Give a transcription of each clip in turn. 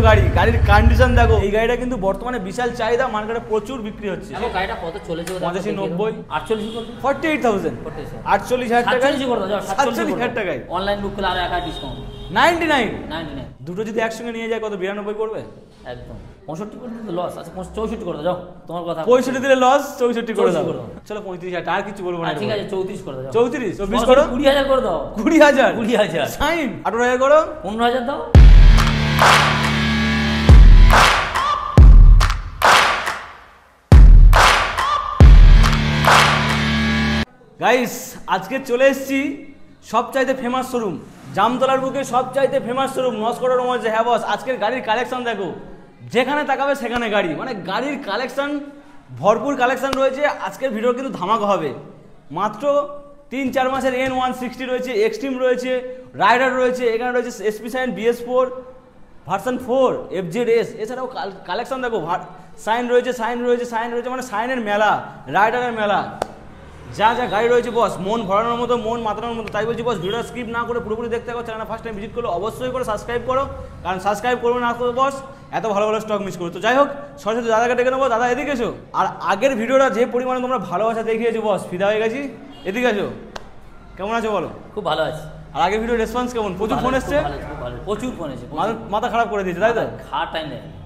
গাড়ি, গাড়ির কন্ডিশন দেখো। এই গাড়িটা কিন্তু বর্তমানে বিশাল চাহিদা, মার্কেটে প্রচুর বিক্রি হচ্ছে। গাড়িটা কত চলেছে? 85, 90, 48 48,000, 48,000 টাকা, 47,000 টাকায় অনলাইন বুক করলে আরো 1 ডিসকাউন্ট 99। দুটো যদি একসঙ্গে একসঙ্গে নিয়ে যায় কত? 92 পড়বে। একদম 65 করে দিলে লস। আচ্ছা 64 করে দাও, যাও তোমার কথা। 65 দিলে লস, 64 করে দাও। চলো 35,000, আর কিছু বলবো না। ঠিক আছে 34 করে দাও। 34, 24 করো। 20,000 করে দাও। 20,000 সাইন। 18,000 করো। 15,000 দাও। গাইস, আজকে চলে এসেছি সবচাইতে ফেমাস শোরুম, জামতলার বুকে সবচাইতে ফেমাস শোরুম নস্কর রোমাঞ্চে। হ্যাঁ বস, আজকের গাড়ির কালেকশন দেখো, যেখানে তাকাবে সেখানে গাড়ি, মানে গাড়ির কালেকশন ভরপুর কালেকশন রয়েছে। আজকের ভিডিও কিন্তু ধামাকা হবে। মাত্র 3-4 মাসের N160 রয়েছে, এক্সট্রিম রয়েছে, রাইডার রয়েছে, এখানে রয়েছে SP Shine BS4 version 4 FZS। এছাড়াও কালেকশন দেখো, সাইন রয়েছে, মানে সাইনের মেলা, রাইডারের মেলা, যা যা গাড়ি রয়েছে বস, মন ভরানোর মতো, মন মাতানোর মতো। তাই বলছি বস, ভিডিওটা স্কিপ না করে পুরোপুরি দেখতে থাকো। চ্যানেলটা ফার্স্ট টাইম ভিজিট করলে অবশ্যই করে সাবস্ক্রাইব করো, কারণ সাবস্ক্রাইব করবে না করবে বস, এত ভালো ভালো স্টক মিস করো। তো যাই হোক, সরাসরি দাদাকে ডেকে নেবো। দাদা এদিকে এসো। আর আগের ভিডিওটা যে পরিমাণে তোমরা ভালোবাসা দেখিয়েছো বস, ফিদা হয়ে গেছি। এদিকে এসো, কেমন আছো বলো? খুব ভালো আছে। আর আগের ভিডিও রেসপন্স কেমন? প্রচুর ফোন এসছে, প্রচুর ফোন এসেছে, মাথা খারাপ করে দিয়েছে, তাই তো?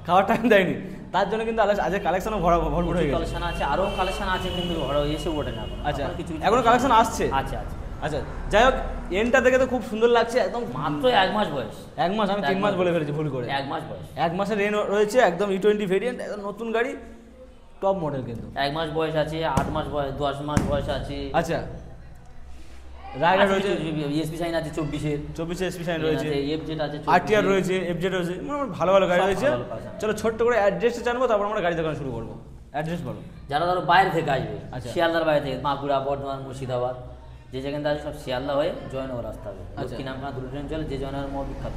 খাওয়ার টাইম দেয়নি, তার জন্য কিন্তু আজকে কালেকশনও ভরপুর হয়ে গেছে। কালেকশন আছে, আরো কালেকশন আছে, কিন্তু এসে ওঠে না। আচ্ছা, এখনো কালেকশন আসছে? আচ্ছা, যাই হোক, এনটা দেখে তো খুব সুন্দর লাগছে। একদম মাত্র 1 মাস বয়স। 1 মাস? আমি 3 মাস বলে ফেলেছি ভুল করে। 1 মাস বয়স। 1 মাসের এন রয়েছে, একদম E20 ভেরিয়েন্ট, একদম নতুন গাড়ি, টপ মডেল কিন্তু। 1 মাস বয়স আছে, 8 মাস বয়স, 10 মাস বয়স আছে। আচ্ছা, রাইডার রয়েছে, SP সাইন আছে 24 SP সাইন রয়েছে, FZ আছে, RTR রয়েছে, FZ রয়েছে, মানে ভালো ভালো গাড়ি রয়েছে। চলো ছোট্ট করে অ্যাড্রেসটা জানবো, তারপর আমরা গাড়ি দেখানো শুরু করবো। অ্যাড্রেস বলো। যারা ধরো বাইরে থেকে আসবে, আচ্ছা, শিয়ালদার বাইরে থেকে, বাঁকুড়া, বর্ধমান, মুর্শিদাবাদ, যে যেখানে আছে সব শিয়ালদা হয়ে জয়নগর রাস্তা হবে। লক্ষ্মীনামখানা দুটো ট্রেন চলে, যে জয়নগর মোড় বিখ্যাত,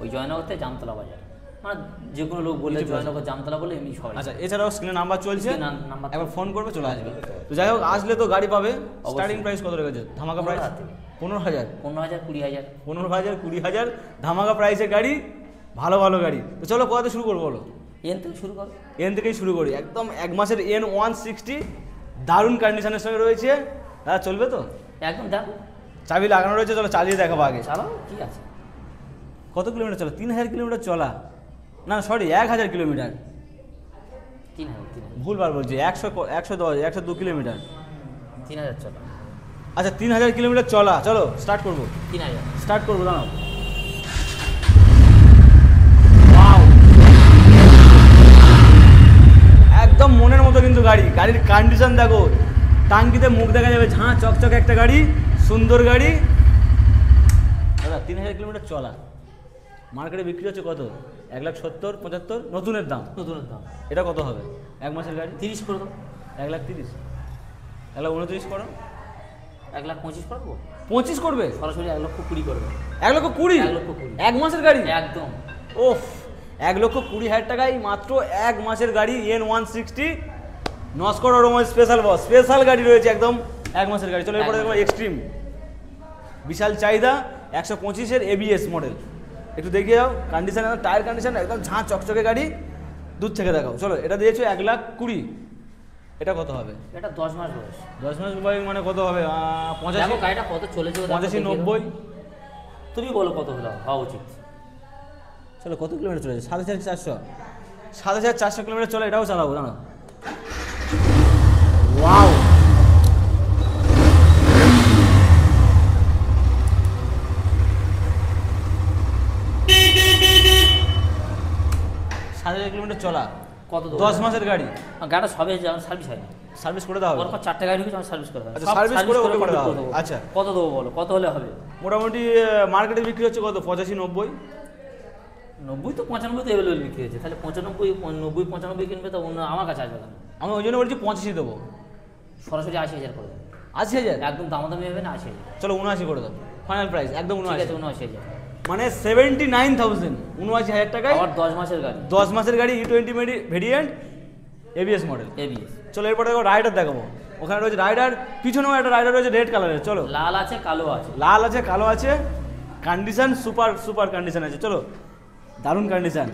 ওই জয়নগর থেকে জামতলা বাজার। মানে যে কোনো লোক বললে জয়নগর জামতলা বলে এমনি সবাই। আচ্ছা, এছাড়াও স্ক্রিনে নাম্বার চলছে, একবার ফোন করবে, চলে আসবে। তো যাই হোক, আসলে তো গাড়ি পাবে। স্টার্টিং প্রাইস কত রেখেছে? ধামাকা প্রাইস 15,000, 20,000, 20,000 ধামাকা প্রাইসের গাড়ি, ভালো ভালো গাড়ি। তো চলো কোথাতে শুরু করবো বলো? এন থেকে শুরু করো। এন থেকেই শুরু করি। একদম 1 মাসের N160 দারুণ কন্ডিশনের সঙ্গে রয়েছে। দাদা চলবে তো? একদম দাম, চাবি লাগানো রয়েছে, চলো চালিয়ে দেখাবো আগে। চালাও, কি আছে। কত কিলোমিটার চলা? 3,000 কিলোমিটার চলা, না সরি 1,000 কিলোমিটার, 3,000, ভুলবার বলছি, 102 কিলোমিটার, 3,000 চলা। আচ্ছা 3,000 কিলোমিটার চলা। চলো স্টার্ট করবো, 3,000 স্টার্ট করবো, দাঁড়াও। একদম মনের মতো কিন্তু গাড়ি, গাড়ির কন্ডিশন দেখো, টাঙ্কিতে মুখ দেখা যাবে, ঝাঁ চকচকে একটা গাড়ি, সুন্দর গাড়ি। দাদা 3,000 কিলোমিটার চলা, মার্কেটে বিক্রি হচ্ছে কত? 1,70,000, 75,000 নতুনের দাম। এটা কত হবে 1 মাসের গাড়ি? 30 করে দাও। 1,30,000, 1,29,000 করো। 1,25,000 করবো। 25 করবে? সরাসরি 1,20,000 করবে। 1,20,000? 1,20,000 1 মাসের গাড়ি? একদম। ওফ, 1,20,000 টাকায় মাত্র 1 মাসের গাড়ি N160 নস্কর রোমাঞ্চ স্পেশাল বস, স্পেশাল গাড়ি রয়েছে একদম 1 মাসের গাড়ি। চলো এরপরে দেখো এক্সট্রিম, বিশাল চাহিদা, 125-এর ABS মডেল। একটু দেখিয়ে যাও কন্ডিশন, টায়ার কন্ডিশন একদম ঝাঁ চকচকে গাড়ি, দূর থেকে দেখাও। চলো এটা দিয়েছো 1,20,000, এটা কত হবে? এটা 10 মাস বয়স। 10 মাস বয়স মানে কত হবে? 85। গাড়িটা কত চলেছে? 85, 90। তুমি বলো কত হওয়া উচিত। চলো কত কিলোমিটার চলেছে? 4,400, 7,400 কিলোমিটার চলে। এটাও চালাবো, জানো। ওয়াও, কিলোমিটার চলা, কত? 10 মাসের গাড়ি। গাড়িটা সবে সার্ভিস হয়নি, সার্ভিস করে দাও। 4টে গাড়ি ঢুকেছে, সার্ভিস করে দাও। আচ্ছা, সার্ভিস করে ওকে করে দাও। আচ্ছা, কত দেবো বলো, কত হলে হবে? মোটামুটি মার্কেটে বিক্রি হচ্ছে কত? 85, 90। 90 তো 95 তো অ্যাভেলেবল বিক্রি হচ্ছে, তাহলে 95, 90, 95 কিনবে তো আমার কাছে আসবে না। আমি ওই জন্য বলছি 85 দেবো। সরাসরি 80,000 করে দেবো। 80,000? একদম দামাদামি হবে না, 80,000। চলো 79 করে দাও, ফাইনাল প্রাইস একদম 79। 79,000 মানে 79,000, 79,000 টাকায় 10 মাসের গাড়ি। 10 মাসের গাড়ি, E20 ভেরিয়েন্ট, ABS মডেল। চলো এরপরে দেখো রাইডার দেখাবো। ওখানে রয়েছে রাইডার, পিছনেও একটা রাইডার রয়েছে রেড কালারের। চলো, লাল আছে, কালো আছে। লাল আছে, কালো আছে, কন্ডিশন সুপার কন্ডিশন আছে। চলো, দারুণ কন্ডিশন।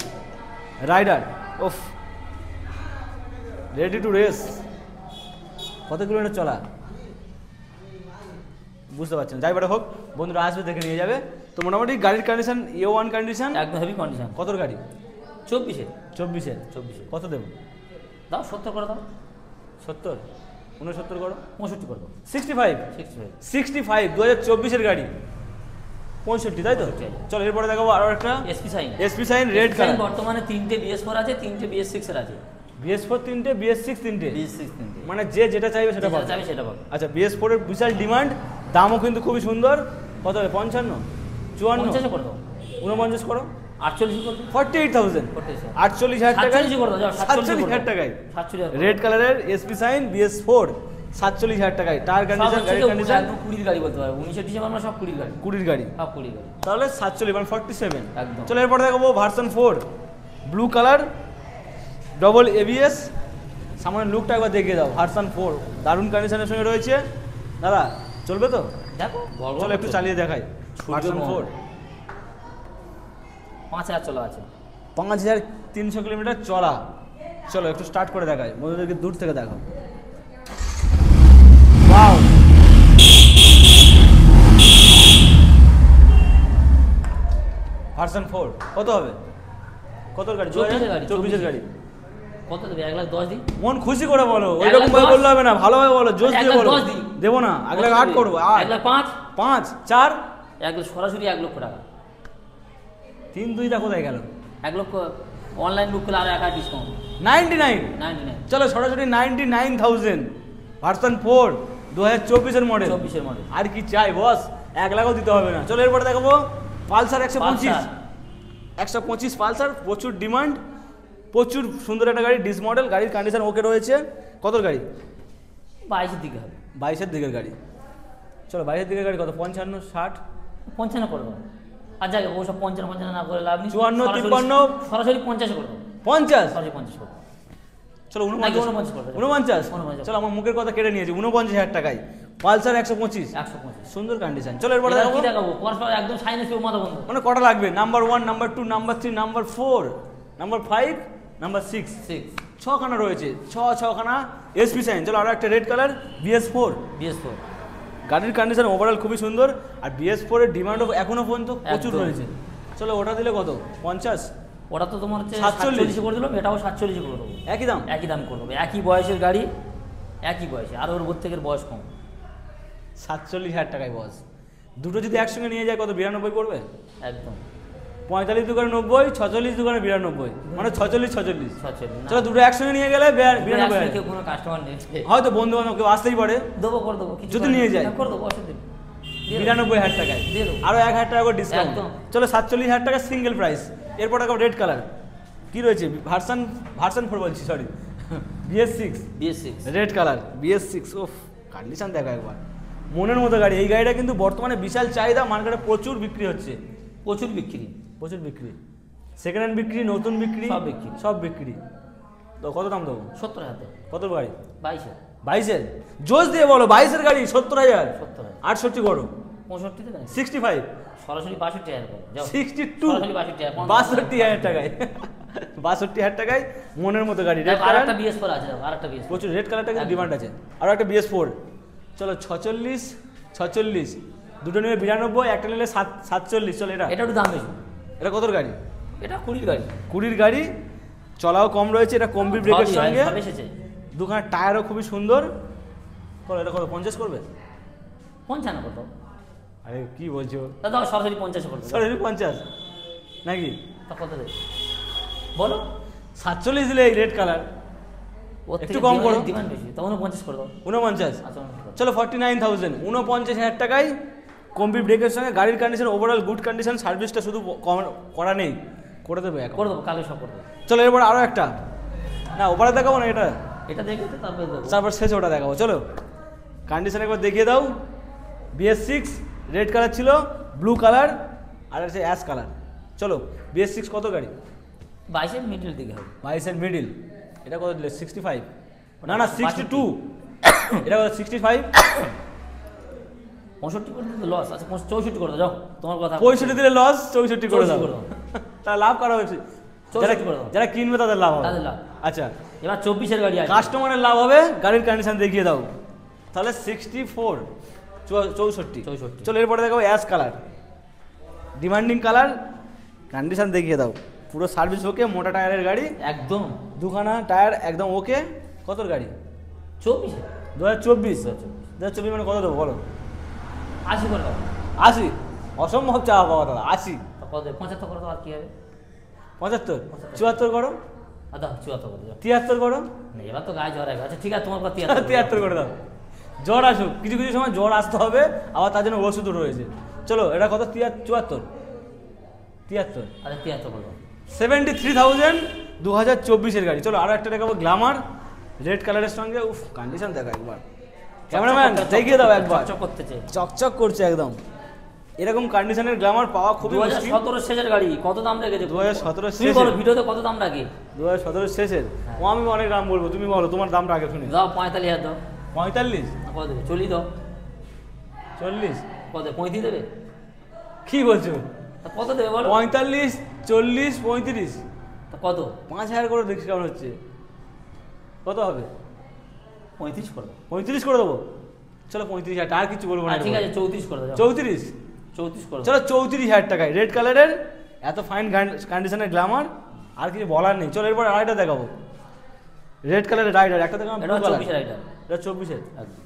রাইডার ওফ, রেডি টু রেস। কত কিলোমিটার চলা বুঝতে পারছেন, যাই বারে হোক, বন্ধুরা আসবে দেখে নিয়ে যাবে। তো মোটামুটি গাড়ির কন্ডিশন A1 কন্ডিশন, একদম হেভি কন্ডিশন। কতর গাড়ি? 24-এর। 24 কত দেবো? দাও 70 করে দাও। 70, 69 করো, 65 করে দাও। 65, 65 2024-এর গাড়ি 65, তাই তো? চলো এরপরে দেখাবো আরো একটা SP সাইন রেড কালার। বর্তমানে 3টে BS4 আছে, 3টে BS6 এর আছে। BS4 3টে, BS6 3টে, মানে যে যেটা চাইবে সেটা পাবে। সেটা পাবে। আচ্ছা, BS4 এর বিশাল ডিমান্ড, দামও কিন্তু খুবই সুন্দর। কত হবে? 55, 54, 50 করে দাও। 49 করো, 48 করে দাও। 48,000, 48,000 টাকায়, 47 করে দাও। যাও 47,000 টাকায় 47 রেড কালারের SP সাইন BS4, 47,000 টাকায়। টায়ার কন্ডিশন, গাড়ি কন্ডিশন একদম 20 গাড়ি বলতে পারো। 19 ডিসেম্বর আমরা সব 20 গাড়ি, 20 গাড়ি, সব 20 গাড়ি। তাহলে 47 মানে 47 একদম। চলো এরপরে দেখাবো version 4 blue colour, double ABS। সামনে লুকটা একবার দেখিয়ে দাও। ভার্সন 4 দারুণ কন্ডিশনের সঙ্গে রয়েছে দাদা, চলবে তো? দেখো চলো একটু চালিয়ে দেখাই। ভার্সন 4 5000 চলা আছে, 5300 কিলোমিটার চলা। চলো একটু স্টার্ট করে দেখাই, বন্ধুদেরকে দূর থেকে দেখাও। ওয়াও, ভার্সন 4 কত হবে? কত গাড়ি? 24 গাড়ি। কত দেবে? 1,10,000 দিই। মন খুশি করে বলো, ওইরকম ভাবে বললে হবে না, ভালোভাবে বলো, জোশ দিয়ে বলো। 1,10,000 দিই। দেবো না, 1,08,000 করবো। 1,05,000, 5, 4, 1 লাখ, সরাসরি 1 লক্ষ টাকা। 3 2টা কোথায় গেল? 1 লক্ষ অনলাইন বুক করলে আরো 1,000 ডিসকাউন্ট। 99, 99 চলো সরাসরি 99,000 ভার্সন 4 2024-এর মডেল। 24-এর মডেল। আর কি চাই বস, 1 লাখও দিতে হবে না। চলো এরপরে দেখাবো পালসার 125, 125 পালসার, প্রচুর ডিমান্ড, প্রচুর সুন্দর একটা গাড়ি, ডিস মডেল, গাড়ির কন্ডিশন ওকে রয়েছে। কত গাড়ি? 22-এর দিকে হবে। 22-এর দিকের গাড়ি। চলো 22-এর দিকের গাড়ি কত? 55, 60, 55 করে দেবো। আর যাকে ও সব 55 না করে লাভ নেই। 54, 53, সরাসরি 50 করে দেবো। 50, সরাসরি 50 করে দেবো। চলো 49 49, করে দেবো। 49। চলো আমার মুখের কথা কেটে নিয়েছি। 49,000 টাকায় পালসার 125, 125 সুন্দর কন্ডিশন। চলো এরপরে এবার দেখাবো, কি দেখাবো? পরস্পর একদম সাইনেস পেয়ে মাথা বন্ধ। মানে কটা লাগবে? Number 1, number 2, number 3, number 4, number 5, number 6, 6খানা রয়েছে। 6খানা SP সাইন। চলো আরো একটা রেড কালার BS4। গাড়ির কন্ডিশন ওভারঅল খুবই সুন্দর, আর BS4 এর ডিমান্ডও এখনো পর্যন্ত প্রচুর একদম। রয়েছে। চলো ওটা দিলে কত? 50, ওটা তো তোমার হচ্ছে 47 47 করে দিলাম, এটাও 47 করে দেবো। একই দাম। একই দাম করে দেবো, একই বয়সের গাড়ি, একই বয়সে, আর ওর প্রত্যেকের বয়স কম। 47,000 টাকায় বস। দুটো যদি একসঙ্গে নিয়ে যায় কত? 92 পড়বে। একদম 45 দোকানে 90, 46 দোকানে 92, মানে 46, 46। 47 চলো দুটো একসঙ্গে নিয়ে গেলে 92। কেউ কোনো কাস্টমার নেই, হয়তো বন্ধু বান্ধব কেউ আসতেই পারে, দেবো করে দেবো, কিছু যদি নিয়ে যায় করে দেবো, অসুবিধা নেই। 92,000 টাকায় দিয়ে দেবো। আরো 1,000 টাকা করে ডিসকাউন্ট। একদম। চলো 47,000 টাকা সিঙ্গেল প্রাইস। এরপর দেখো রেড কালার কি রয়েছে? ভার্সন 4 বলছি, sorry, BS6 red colour, BS6। ওফ, কন্ডিশন দেখো একবার, মনের মতো গাড়ি। এই গাড়িটা কিন্তু বর্তমানে বিশাল চাহিদা, মার্কেটে প্রচুর বিক্রি হচ্ছে, প্রচুর বিক্রি, সেকেন্ড হ্যান্ড বিক্রি, নতুন বিক্রি, সব বিক্রি। তো কত দাম দেবো? 70,000। কত গাড়ি? 22-এর জোশ দিয়ে বলো, 22-এর গাড়ি 70,000। 68 করো, 65 দেবেন, 65, সরাসরি 62,000 করে যাও, 62, 62,000 টাকায় 62,000 টাকায় মনের মতো গাড়ি। রেড আর কালার, একটা BS4 আছে, আর একটা BS4 প্রচুর রেড কালারটা কিন্তু ডিমান্ড আছে। আর একটা BS4। চলো 46, দুটো নিলে 92, একটা নিলে 47। চলো এটা একটু দাম বেশি। এটা কত গাড়ি? এটা 20 গাড়ি, 20 গাড়ি, চলাও কম রয়েছে। এটা কম্বি ব্রেকের সঙ্গে, সব এসেছে। দুখানা টায়ারও খুবই সুন্দর। বলো এটা কত? 50 করবে? 55 কত? আরে কি বলছো দাদা সরাসরি 50 করবে, সরাসরি 50 নাকি? তা কত দেবে বলো? 47 দিলে এই রেড কালার, একটু কম করো, ডিমান্ড বেশি, তো 49 করে দাও। 49। আচ্ছা চলো 49,000, 49,000 টাকায় কম্বি ব্রেকের সঙ্গে গাড়ির কন্ডিশন ওভারঅল গুড কন্ডিশন, সার্ভিসটা শুধু করা নেই, করে দেবে এখন। করে দেবো, কালকে সব করে দেবো। চলো এরপর আরও একটা, না ওপারে দেখাবো না, এটা দেখে তো তারপরে দেবো, তারপর শেষে ওটা দেখাবো। চলো কন্ডিশন একবার দেখিয়ে দাও। BS6 রেড কালার ছিল, ব্লু কালার, আর আছে অ্যাশ কালার। চলো BS6 কত গাড়ি? 22-এর মিডল দিকে হবে। 22-এর মিডিল। এটা কত দিলে? 65, না 62। এটা কত? 65। 65 করে দিলে লস আছে, 64 করে দাও, যাও তোমার কথা। 65 দিলে লস, 64 করে দাও, তাহলে লাভ করা হয়েছে। 64 করে দাও। যারা কিনবে তাদের লাভ হবে। তাদের লাভ। আচ্ছা এবার 24-এর গাড়ি আছে। কাস্টমারের লাভ হবে, গাড়ির কন্ডিশন দেখিয়ে দাও। তাহলে 64 64। চলো এরপরে দেখাবো ash colour, demanding colour, condition দেখিয়ে দাও। পুরো সার্ভিস ওকে, মোটা টায়ারের গাড়ি একদম দুখানা টায়ার একদম ওকে। কতর গাড়ি? 24 2024 মানে কত দেবো বলো? 80 করে দাও। 80? অসম্ভব চাওয়া পাওয়া দাদা। 80? তা কত দেবে? 75 করে দাও, আর কি হবে? 75? 74 করো। আচ্ছা 74 করে দাও। 73 করো। না, এবার তো গায়ে জ্বর আসবে। আচ্ছা ঠিক আছে, তোমার কথা 73 করে দাও। জ্বর আসুক, কিছু কিছু সময় জ্বর আসতে হবে, আবার তার জন্য ওষুধও রয়েছে। চলো এটা কত? 74? 73? আচ্ছা 73 করে দাও। 73,000 2024-এর গাড়ি। চলো আরো একটা দেখাবো, গ্ল্যামার রেড কালারের সঙ্গে। উফ, কন্ডিশন দেখো একবার, ক্যামেরাম্যান দেখিয়ে দাও একবার। চকচক করতে চাই, চকচক করছে একদম। এরকম কন্ডিশনের গ্ল্যামার পাওয়া খুবই মুশকিল। 2017 শেষের গাড়ি, কত দাম রেখেছে? 2017 তুমি বলো ভিডিওতে কত দাম রাখে? 2017 শেষের। ও আমি অনেক দাম বলবো, তুমি বলো তোমার দামটা আগে শুনি। দাও 45,000 দাও। 45? কত দেবে? 40 দাও। 40? কত দেবে? 35 দেবে? কি বলছো? তা কত দেবে বলো? 45, 40, 35? তা কত? 5,000 করে দেখছি কেমন হচ্ছে। কত হবে? 35 করে দাও। 35 করে দেবো। চলো 35,000, আর কিছু বলবো না। ঠিক আছে 34 করে দাও। 34? 34 করে দাও। চলো 34,000 টাকায় রেড কালারের এত ফাইন কন্ডিশনের গ্ল্যামার, আর কিছু বলার নেই। চলো এরপর আরেকটা দেখাবো, রেড কালারের রাইডার। একটা দেখাবো এটা 24 রাইডার। এটা 24-এর। একদম।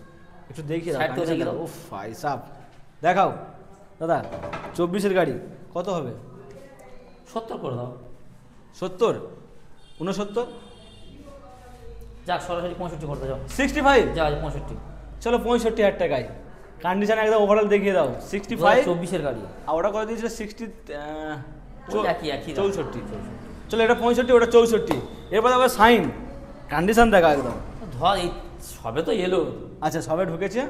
একটু দেখিয়ে Side তো দেখিয়ে দাও। উফ ভাই সাব, দেখাও দাদা। 24-এর গাড়ি কত হবে? 70 করে দাও। 70? 69? যাক সরাসরি 65 করে দাও। যাও 65? যাও 65। চলো 65,000 টাকায় কন্ডিশন একদম ওভারঅল দেখিয়ে দাও। 65? 24-এর গাড়ি। আর ওটা করে দিয়েছিল 60, ওই একই দাম। 64। চলো এটা 65, ওটা 64। এরপর আবার সাইন, কন্ডিশন দেখা একদম। ধর এই সবে তো এলো। আচ্ছা সবে ঢুকেছে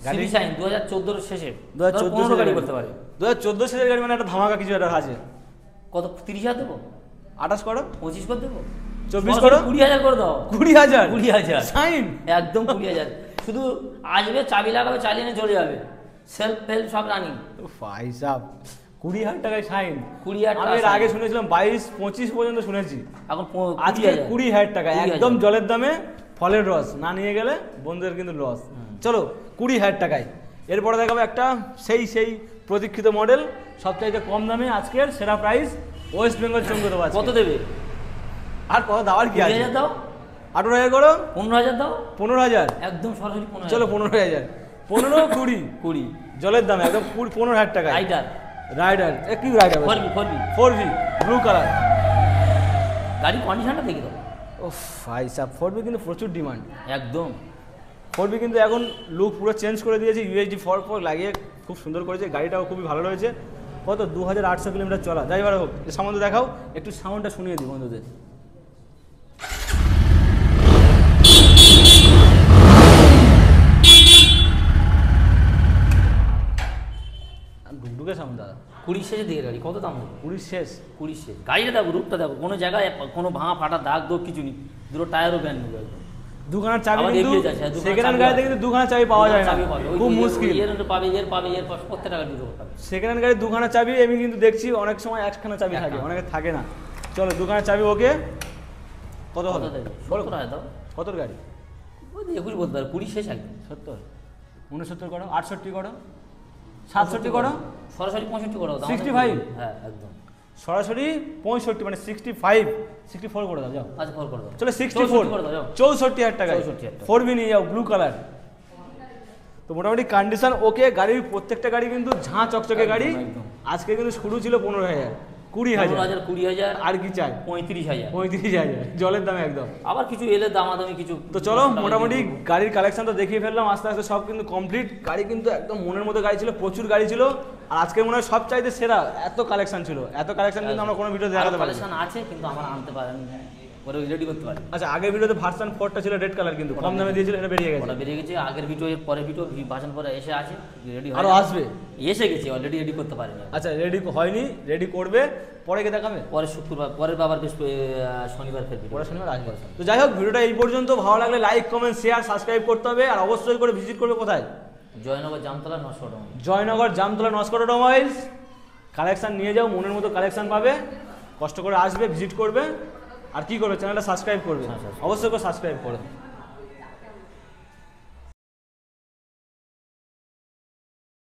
গাড়ি। সিবি সাইন 2014 শেষে 2014 15 গাড়ি করতে পারে। 2014 সালের গাড়ি মানে একটা ধামাকা কিছু একটা আছে। কত? 30,000 দেবো? 28 করো। 25 করে দেবো? 24 করো। 20,000 করে দাও। 20,000? 20,000 সাইন একদম 20,000। শুধু আসবে, চাবি লাগাবে, চালিয়ে নিয়ে চলে যাবে। সেলফ ফেলফ সব রানিং। ভাই সাব 20,000 টাকায় সাইন। 20,000 আমি এর আগে শুনেছিলাম 22-25 পর্যন্ত শুনেছি। এখন আজকে 20,000 টাকা একদম জলের দামে, ফলের রস না নিয়ে গেলে বন্ধুদের কিন্তু লস। চলো 20,000 টাকায়। এরপরে দেখাবো একটা সেই প্রতীক্ষিত মডেল, সবচাইতে কম দামে, আজকের সেরা প্রাইস, ওয়েস্ট বেঙ্গল চমকে দেবো। কত দেবে? আর কত দেওয়ার কি আছে? 20,000 দাও। 18,000 করো। 15,000 দাও। 15,000? একদম সরাসরি 15,000। চলো 15,000। 15, 20 জলের দামে একদম 15,000 টাকা। রাইডার কি রাইডার? 4V blue colour. গাড়ি কন্ডিশনটা দেখে দাও। ও ভাই সাব 4V কিন্তু প্রচুর ডিমান্ড। একদম 4V কিন্তু এখন লুক পুরো চেঞ্জ করে দিয়েছে, ইউএসডি 4 লাগিয়ে খুব সুন্দর করেছে। গাড়িটাও খুবই ভালো রয়েছে। কত? 2,800 কিলোমিটার চলা। যাই বার হোক, এর সম্বন্ধে দেখাও, একটু সাউন্ডটা শুনিয়ে দিই বন্ধুদের। ঢুকঢুকে সাউন্ড দাদা। 20 শেষে দিকে গাড়ি, কত দাম হবে? 20 শেষ? 20 শেষ। গাড়িটা দেখো, রূপটা দেখো, কোনো জায়গায় কোনো ভাঙা ফাটা দাগ দোগ কিছু নেই। দুটো টায়ারও ব্যান্ড নেবে একদম। দুখানা চাবি আবার কিন্তু এগিয়ে যাচ্ছে, দুখানা সেকেন্ড হ্যান্ড চাবি গাড়িতে পাবে। কিন্তু দুখানা চাবি পাওয়া যায় না, চাবি পাবে, ওই খুব যে মুশকিল। এর পাবে, এর প্রত্যেকটা গাড়ি দুটো পাবে। সেকেন্ড হ্যান্ড গাড়ি দুখানা চাবি আমি কিন্তু দেখছি, অনেক সময় একখানা চাবি থাকে, অনেকে থাকে না। চলো দুখানা চাবি ওকে। কত হবে? কত দেবে? 70,000 দাও। কতর গাড়ি? ওই 21 বলতে পারে, 20 শেষ একদম। 70? 69 করো, 68 করো, 67 করো, সরাসরি 65 করে দাও। 65? হ্যাঁ একদম সরাসরি 65 মানে 65, 64 করে দাও। যাও আচ্ছা 4 করে দাও। চলো 64 করে দাও, যাও। 64,000 টাকা। 64,000 টাকা। 4V নিয়ে যাও, ব্লু কালার। তো মোটামুটি কন্ডিশন ওকে। গাড়ির প্রত্যেকটা গাড়ি কিন্তু ঝাঁ চকচকে গাড়ি। একদম। আজকে কিন্তু শুরু ছিল 15,000, 20,000, 20,000, আর কি চাই? 35,000। 35,000 জলের দামে একদম। আবার কিছু এলে দামাদামি কিছু। তো চলো 10 টাকা মোটামুটি দিয়ে দেবো। গাড়ির কালেকশন তো দেখিয়ে ফেললাম, আস্তে আস্তে সব কিন্তু কমপ্লিট। গাড়ি কিন্তু একদম মনের মতো গাড়ি ছিল, প্রচুর গাড়ি ছিল। আর আজকে মনে হয় সব চাইতে সেরা, এত কালেকশন ছিল, এত কালেকশন কিন্তু আমরা কোনো ভিডিও দেখাতে আরো পারি। কালেকশন আছে কিন্তু আমার আনতে পারেন, ওরা রেডি করতে পারে। আচ্ছা আগের ভিডিওতে ভার্সন 4টা ছিল রেড কালার, কিন্তু কম দামে দিয়েছিল, এটা বেরিয়ে গেছে। ওটা বেরিয়ে গেছে। আগের ভিডিও, এর পরের ভিডিও, ভাষণ পরে এসে আছে, রেডি আরো আসবে? এসে গেছে অলরেডি, রেডি করতে পারেনি। আচ্ছা রেডি হয়নি, রেডি করবে, পরে কে দেখাবে? পরে শুক্রবার, পরের বাবার শনিবার ফের ভিডিও। পরে শনিবার আসবে। তো যাই হোক ভিডিওটা এই পর্যন্ত। ভালো লাগলে লাইক, কমেন্ট, শেয়ার, সাবস্ক্রাইব করতে হবে। আর অবশ্যই করে ভিজিট করবে কোথায়? জয়নগর জামতলা 900 টাকা। জয়নগর জামতলা নস্কর অটোমোবাইলস। কালেকশন নিয়ে যাও, মনের মতো কালেকশন পাবে। কষ্ট করে আসবে, ভিজিট করবে, আর কি করবে, চ্যানেলটা সাবস্ক্রাইব করবে, হ্যাঁ, subscribe। অবশ্যই করে সাবস্ক্রাইব করে।